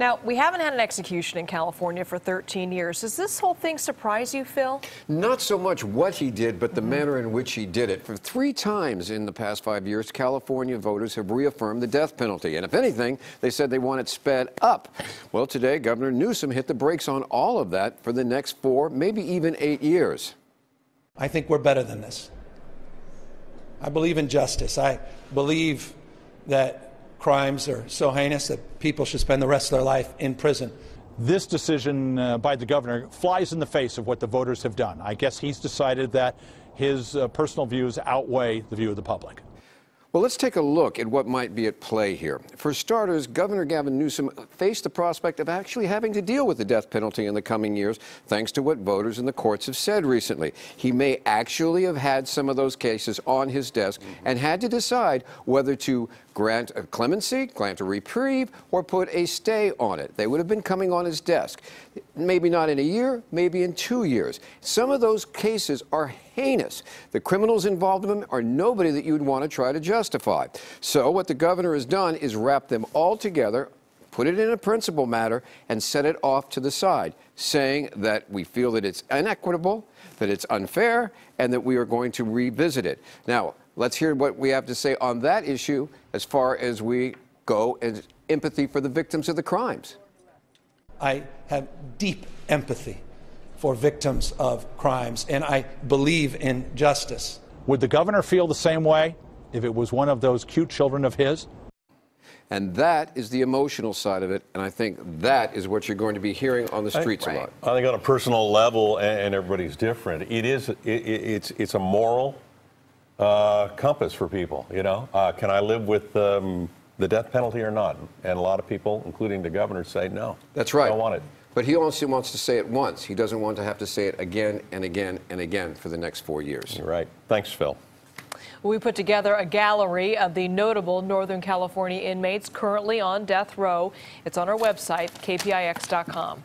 Now, we haven't had an execution in California for 13 years. Does this whole thing surprise you, Phil? Not so much what he did, but the manner in which he did it. For 3 times in the past 5 years, California voters have reaffirmed the death penalty. And if anything, they said they want it sped up. Well, today, Governor Newsom hit the brakes on all of that for the next 4, maybe even 8 years. I think we're better than this. I believe in justice. I believe that crimes are so heinous that people should spend the rest of their life in prison. This decision by the governor flies in the face of what the voters have done. I guess he's decided that his personal views outweigh the view of the public. Well, let's take a look at what might be at play here. For starters, Governor Gavin Newsom faced the prospect of actually having to deal with the death penalty in the coming years, thanks to what voters in the courts have said recently. He may actually have had some of those cases on his desk and had to decide whether to grant a clemency, grant a reprieve, or put a stay on it. They would have been coming on his desk. Maybe not in a year, maybe in 2 years. Some of those cases are heinous. The criminals involved in them are nobody that you'd want to try to justify. So what the governor has done is wrap them all together, put it in a principal matter, and set it off to the side, saying that we feel that it's inequitable, that it's unfair, and that we are going to revisit it. Now, let's hear what we have to say on that issue as far as we go as empathy for the victims of the crimes. I have deep empathy for victims of crimes, and I believe in justice. Would the governor feel the same way if it was one of those cute children of his? And that is the emotional side of it, and I think that is what you're going to be hearing on the streets a lot. I think on a personal level, and everybody's different, it's a moral compass for people, you know. Can I live with the death penalty or not? And a lot of people, including the governor, say no. That's right. I don't want it. But he also wants to say it once. He doesn't want to have to say it again and again and again for the next 4 years. You're right. Thanks, Phil. We put together a gallery of the notable Northern California inmates currently on death row. It's on our website, KPIX.com.